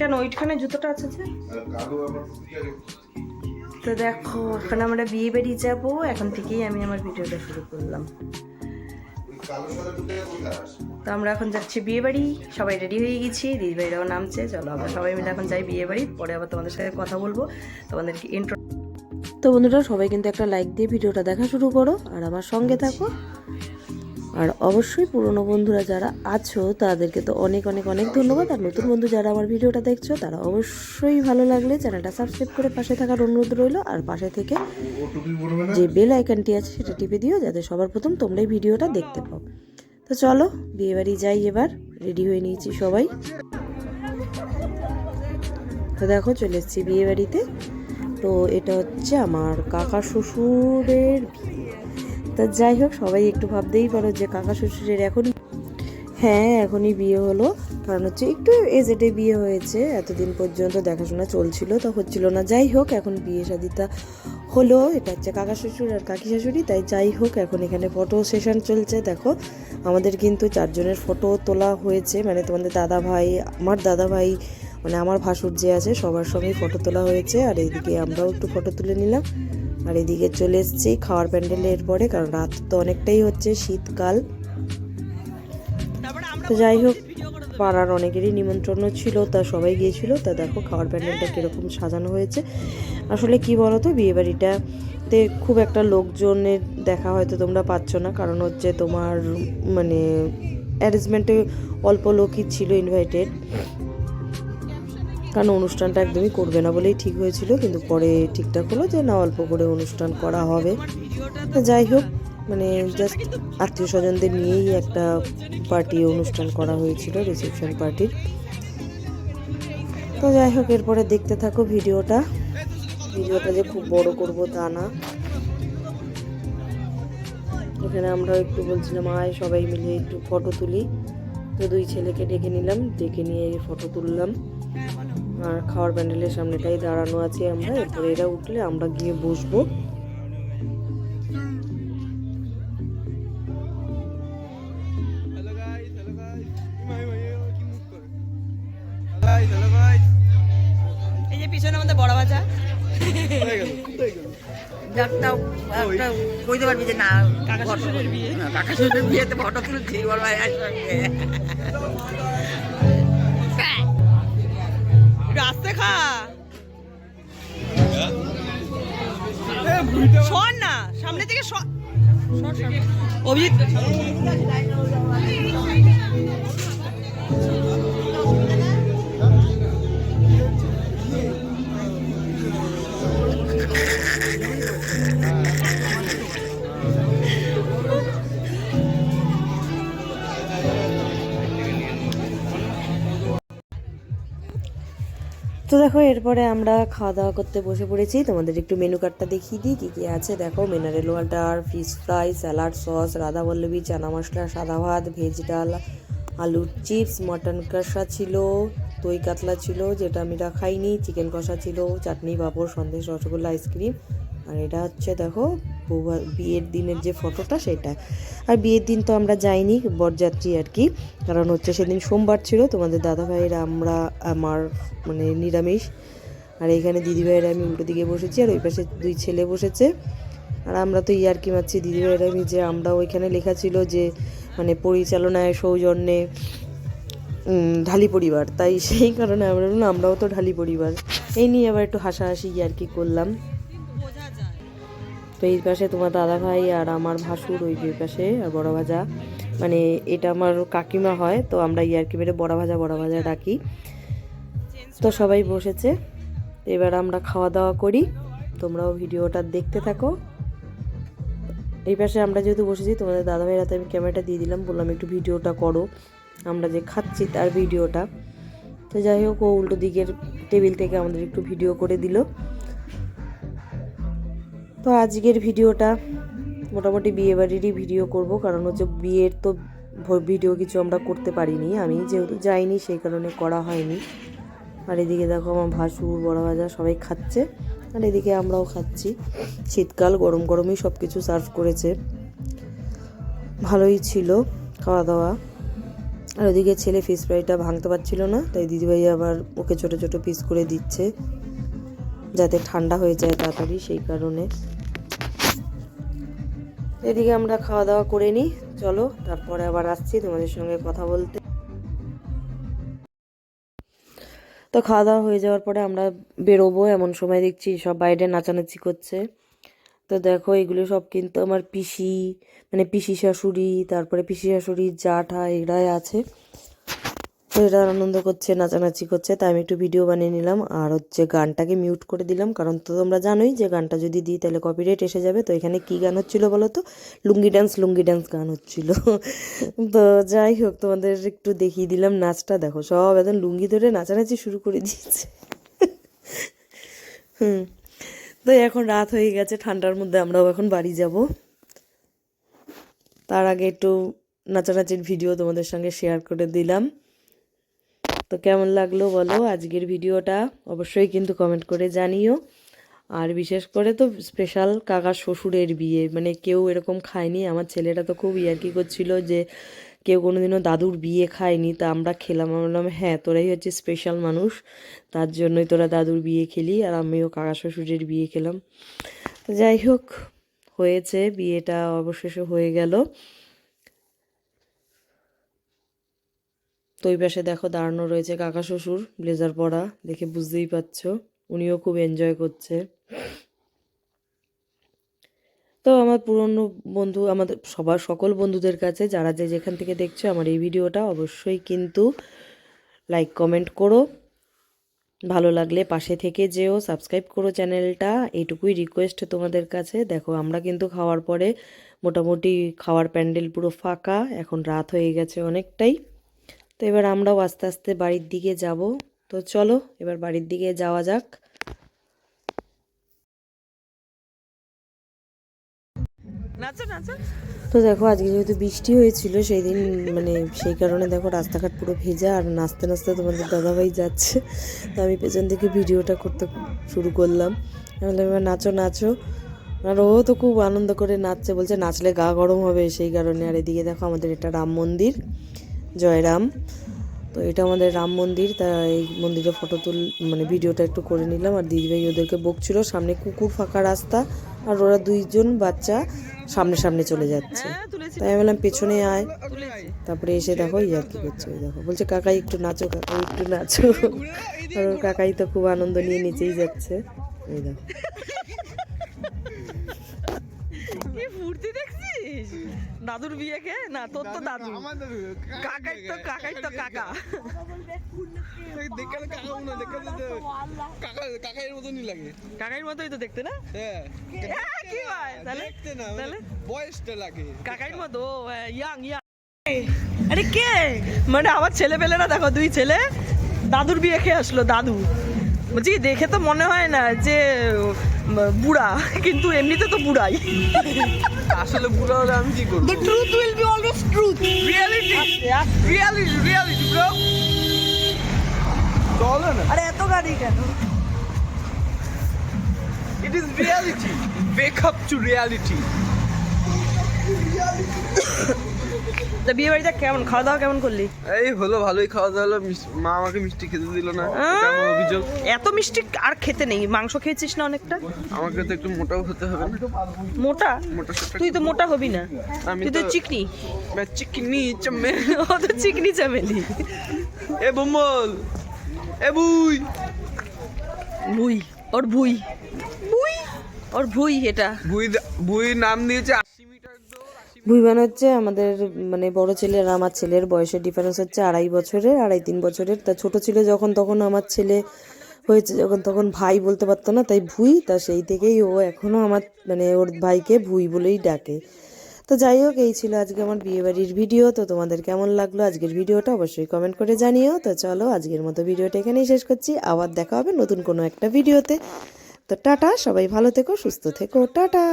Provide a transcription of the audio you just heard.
কেন ওইখানে জুতোটা আছে যে? তো দেখো এখন আমরা বিয়ে বাড়ি যাবো, এখন থেকেই আমি আমার ভিডিওটা শুরু করলাম। তো আমরা এখন যাচ্ছি বিয়ে বাড়ি, সবাই রেডি হয়ে গেছি, দিদিভাইরাও নামছে। চলো আমরা সবাই মিলে এখন যাই বিয়ে বাড়ি, পরে আবার তোমাদের সাথে কথা বলবো, তোমাদেরকে ইন্ট্রো। তো বন্ধুরা সবাই কিন্তু একটা লাইক দিয়ে ভিডিওটা দেখা শুরু করো আর আমার সঙ্গে থাকো। আর অবশ্যই পুরনো বন্ধুরা যারা আছো তাদেরকে তো অনেক অনেক অনেক ধন্যবাদ। আর নতুন বন্ধু যারা আমার ভিডিওটা দেখছো তারা অবশ্যই ভালো লাগলে চ্যানেলটা সাবস্ক্রাইব করে পাশে থাকার অনুরোধ রইল। আর পাশে থেকে যে বেল আইকনটি আছে সেটা টিপে দিও, যাতে সবার প্রথম তোমরাই ভিডিওটা দেখতে পাও। তো চলো বিয়েবাড়ি যাই, এবার রেডি হয়ে নিয়েছি সবাই। তো দেখো চলে এসেছি বিয়েবাড়িতে। তো এটা হচ্ছে আমার কাকা শ্বশুরের বিয়ে। তা যাই হোক, সবাই একটু ভাবতেই পারো যে কাকা শ্বশুরের এখনই বিয়ে হলো, কারণ হচ্ছে একটু এজেটে বিয়ে হয়েছে, এতদিন পর্যন্ত দেখাশোনা চলছিল তো হচ্ছিল না। যাই হোক এখন বিয়ে শাদিটা হলো। এটা হচ্ছে কাকা শ্বশুর আর কাকি শাশুড়ি। তাই যাই হোক এখন এখানে ফটো সেশন চলছে। দেখো আমাদের কিন্তু 4 জনের ফটো তোলা হয়েছে, মানে তোমাদের দাদা ভাই, আমার দাদা ভাই, মানে আমার ভাসুর যে আছে সবার সঙ্গেই ফটো তোলা হয়েছে। আর এইদিকে আমরাও একটু ফটো তুলে নিলাম। আর এদিকে চলে এসেছি খাওয়ার প্যান্ডেলে এরপরে, কারণ রাত তো অনেকটাই হচ্ছে, শীতকাল। তো যাই হোক পাড়ার অনেকেরই নিমন্ত্রণ ছিল, তা সবাই গিয়েছিল। তা দেখো খাওয়ার প্যান্ডেলটা কীরকম সাজানো হয়েছে। আসলে কি বলো তো, বিয়েবাড়িটাতে খুব একটা লোকজনের দেখা হয়তো তোমরা পাচ্ছ না, কারণ হচ্ছে তোমার মানে অ্যারেঞ্জমেন্টে অল্প লোকই ছিল ইনভাইটেড, কারণ অনুষ্ঠানটা একদমই করবে না বলেই ঠিক হয়েছিল, কিন্তু পরে ঠিকঠাক হলো যে না অল্প করে অনুষ্ঠান করা হবে। তো যাই হোক মানে জাস্ট আত্মীয় স্বজনদের নিয়েই একটা পার্টি অনুষ্ঠান করা হয়েছিল, রিসেপশন পার্টির। তো যাই হোক এরপরে দেখতে থাকো ভিডিওটা যে খুব বড় করব তা না। এখানে আমরা একটু বলছিলাম আয় সবাই মিলে একটু ফটো তুলি। তো 2 ছেলেকে ডেকে নিলাম, ডেকে নিয়ে ফটো তুললাম। আর খাওয়ার প্যান্ডেলের সামনেটাই দাঁড়ানো আছে আমরা, এরপরে এরা উঠলে আমরা গিয়ে বসবো। এই যে পিছনে আমাদের বড় বাজা কইতে পারবি যে না কাকা শ্বশুরের বিয়েতে ফটো তুলছি বড় ভাইয়ের সঙ্গে। রাস্তা খা শোন না, সামনে থেকে অভিজিৎ। তো দেখো এরপরে আমরা খাওয়া দাওয়া করতে বসে পড়েছি। তোমাদের একটু মেনু কার্ডটা দেখিয়ে দিই কী কী আছে। দেখো mineral water, fish fry, salad sauce, Radhaballabhi, chana masala, সাদা ভাত, ভেজ ডাল, আলুর চিপস, মটন কষা ছিল, দই কাতলা ছিল যেটা আমি খাইনি, চিকেন কষা ছিল, চাটনি, পাঁপড়, সন্দেশ, রসগোল্লা, আইসক্রিম। আর এটা হচ্ছে দেখো বিয়ের দিনের যে ফটোটা সেটা। আর বিয়ের দিন তো আমরা যাইনি, বরযাত্রী আর কি, কারণ হচ্ছে সেদিন সোমবার ছিল। তোমাদের দাদা ভাইয়েরা আমার মানে নিরামিষ। আর এইখানে দিদিভাইয়েরা আমি উল্টো দিকে বসেছি, আর ওই পাশে 2 ছেলে বসেছে। আর আমরা তো ইয়ার্কি মারছি দিদিভাইয়েরা আমি, যে আমরা ওইখানে লেখা ছিল যে মানে পরিচালনায় সৌজন্যে ঢালি পরিবার, তাই সেই কারণে আমরা বললাম আমরাও তো ঢালি পরিবার। এই নিয়ে আবার একটু হাসাহাসি ইয়ার্কি করলাম। তো এই পাশে তোমার দাদা ভাই আর আমার ভাসুর, ওই যে পাশে আর বড় ভাজা, মানে এটা আমার কাকিমা হয়, তো আমরা ইয়ার্কি মেরে বড় ভাজা ডাকি। তো সবাই বসেছে, এবার আমরা খাওয়া দাওয়া করি, তোমরাও ভিডিওটা দেখতে থাকো। এই পাশে আমরা যেহেতু বসেছি, তোমাদের দাদা ভাইয়ের হাতে আমি ক্যামেরাটা দিয়ে দিলাম, বললাম একটু ভিডিওটা করো, আমরা যে খাচ্ছি তার ভিডিওটা। তো যাই হোক ও উল্টো দিকের টেবিল থেকে আমাদের একটু ভিডিও করে দিল। তো আজকের ভিডিওটা মোটামুটি বিয়েবাড়িরই ভিডিও করব, কারণ হচ্ছে বিয়ের তো ভিডিও কিছু আমরা করতে পারিনি, আমি যেহেতু যাইনি সেই কারণে করা হয়নি। আর এদিকে দেখো আমার ভাসুর, বড় ভাজা সবাই খাচ্ছে, আর এদিকে আমরাও খাচ্ছি। শীতকাল, গরম গরমই সব কিছু সার্ভ করেছে, ভালোই ছিল খাওয়া দাওয়া। আর ওদিকে ছেলে ফিশ ফ্রাইটা ভাঙতে পারছিল না, তাই দিদিভাই আবার ওকে ছোট ছোট পিস করে দিচ্ছে যাতে ঠান্ডা হয়ে যায় তাড়াতাড়ি, সেই কারণে। এদিকে আমরা খাওয়া দাওয়া করে নিই, চলো তারপরে আবার আসছি তোমাদের সঙ্গে কথা বলতে। তো খাওয়া দাওয়া হয়ে যাওয়ার পরে আমরা বেরোবো, এমন সময় দেখছি সব বাইরে নাচানাচি করছে। তো দেখো এগুলো সব কিন্তু আমার পিসি, মানে পিসি শাশুড়ি, তারপরে পিসি শাশুড়ির জ্যাঠা এরাই আছে। তো এরা আনন্দ করছে, নাচানাচি করছে, তাই আমি একটু ভিডিও বানিয়ে নিলাম। আর হচ্ছে গানটাকে মিউট করে দিলাম, কারণ তো তোমরা জানোই যে গানটা যদি দিই তাহলে কপিরাইট এসে যাবে। তো এখানে কি গান হচ্ছিল বলো তো? লুঙ্গি ড্যান্স গান হচ্ছিল। তো যাই হোক, তোমাদের একটু দেখিয়ে দিলাম নাচটা। দেখো সব একদম লুঙ্গি ধরে নাচানাচি শুরু করে দিয়েছে। তো এখন রাত হয়ে গেছে, ঠান্ডার মধ্যে আমরাও এখন বাড়ি যাব। তার আগে একটু নাচানাচির ভিডিও তোমাদের সঙ্গে শেয়ার করে দিলাম। তো কেমন লাগলো বলো আজকের ভিডিওটা, অবশ্যই কিন্তু কমেন্ট করে জানিও। আর বিশেষ করে তো স্পেশাল কাকার শ্বশুরের বিয়ে, মানে কেউ এরকম খায়নি। আমার ছেলেটা তো খুব ইয়ার্কি করছিল যে কেউ কোনোদিনও দাদুর বিয়ে খায়নি, তা আমরা খেলাম। আমরা বললাম হ্যাঁ তোরাই হচ্ছে স্পেশাল মানুষ, তার জন্যই তোরা দাদুর বিয়ে খেলি, আর আমিও কাকা শ্বশুরের বিয়ে খেলাম। তো যাই হোক, হয়েছে বিয়েটা, অবশেষে হয়ে গেল। তো ওই পাশে দেখো দাঁড়ানো রয়েছে কাকা শ্বশুর, ব্লেজার পরা, দেখে বুঝতেই পারছো উনিও খুব এনজয় করছে। তো আমার পুরনো বন্ধু, আমাদের সবার সকল বন্ধুদের কাছে যারা যে যেখান থেকে দেখছো আমার এই ভিডিওটা, অবশ্যই কিন্তু লাইক কমেন্ট করো, ভালো লাগলে পাশে থেকে যেও, সাবস্ক্রাইব করো চ্যানেলটা, এইটুকুই রিকোয়েস্ট তোমাদের কাছে। দেখো আমরা কিন্তু খাওয়ার পরে মোটামুটি খাওয়ার প্যান্ডেল পুরো ফাঁকা, এখন রাত হয়ে গেছে অনেকটাই। তো এবার আমরাও আস্তে আস্তে বাড়ির দিকে যাব। তো চলো এবার বাড়ির দিকে যাওয়া যাক। তো দেখো আজকে যেহেতু বৃষ্টি হয়েছিল সেই দিন, মানে সেই কারণে দেখো রাস্তাঘাট পুরো ভেজা, আর নাচতে নাচতে তোমাদের দাদাভাই যাচ্ছে। তো আমি পেছন থেকে ভিডিওটা করতে শুরু করলাম, এবার নাচো নাচো। আর ও তো খুব আনন্দ করে নাচছে, বলছে নাচলে গা গরম হবে, সেই কারণে। আর এদিকে দেখো আমাদের এটা রাম মন্দির, জয়রাম। তো এটা আমাদের রাম মন্দির, তা এই মন্দিরে মানে ভিডিওটা একটু করে নিলাম। আর দিদিভাই ওদেরকে বকছিল, সামনে কুকুর, ফাঁকা রাস্তা, আর ওরা দুইজন বাচ্চা সামনে সামনে চলে যাচ্ছে। তাই আমি বললাম পেছনে আয়। তারপরে এসে দেখো ইয়ার কি করছে, ওই দেখো বলছে কাকাই একটু নাচো, কাকাই একটু নাচো। আর ওর কাকাই তো খুব আনন্দ নিয়ে নিচেই যাচ্ছে, এই দেখো। দাদুর বিয়ে কে না, তোর তো দাদু, কাকাই তো কাকা। কাকাইয়ের মতনই লাগে, কাকাইয়ের মতোই তো দেখতে না? হ্যাঁ কি ভাই, তাহলে তাহলে বয়সটা লাগে কাকাইয়ের মতো, ইয়াং ইয়াং। আরে কে, মানে আমার ছেলে পেলেরা দেখো, দুই ছেলে দাদুর বিয়ে খেয়ে আসলো। দাদু বলছি দেখে তো মনে হয় না যে বুড়া, কিন্তু এমনিতে তো বুড়াই। আসলে বুড়া হলে আমি কি করব? The truth will be always truth. Reality. Reality bro. চলো না। আরে এত গাড়ি কেন? It is reality. Wake up to reality. তা বিয়ে বাড়িতে কেমন খাওয়া দাওয়া কেমন করলি? এই হলো, ভালোই খাওয়া দাওয়া হলো। মা আমাকে মিষ্টি খেতে দিল না, কেমন অভিযোগ? এত মিষ্টি আর খেতে নেই, মাংস খেয়েছিস না অনেকটা? আমাকে তো একটু মোটাও হতে হবে না। মোটা? তুই তো মোটা হবি না, তুই তো চিকনি। চিকনি চামে, ও তো চিকনি চামেলি। এ বুমল, এ বুই বুই, ওর বুই বুই, ওর বুই, এটা বুই। বুই নাম দিয়েছে। ভুই বানাচ্ছে আমাদের, মানে বড় ছেলে আর আমার ছেলের বয়সের ডিফারেন্স হচ্ছে 2.5 বছরের, 2.5-3 বছরের। তা ছোট ছিল যখন, তখন আমার ছেলে হয়েছে যখন, তখন ভাই বলতে পারতো না, তাই ভুই। তা সেই থেকেই ও এখনও আমার, মানে ওর ভাইকে ভুই বলেই ডাকে। তো যাই হোক, এই ছিল আজকে আমার বিয়েবাড়ির ভিডিও। তো তোমাদের কেমন লাগলো আজকের ভিডিওটা অবশ্যই কমেন্ট করে জানিও। তো চলো আজকের মতো ভিডিওটা এখানেই শেষ করছি, আবার দেখা হবে নতুন কোনো একটা ভিডিওতে। তো টাটা, সবাই ভালো থেকো, সুস্থ থেকো, টাটা।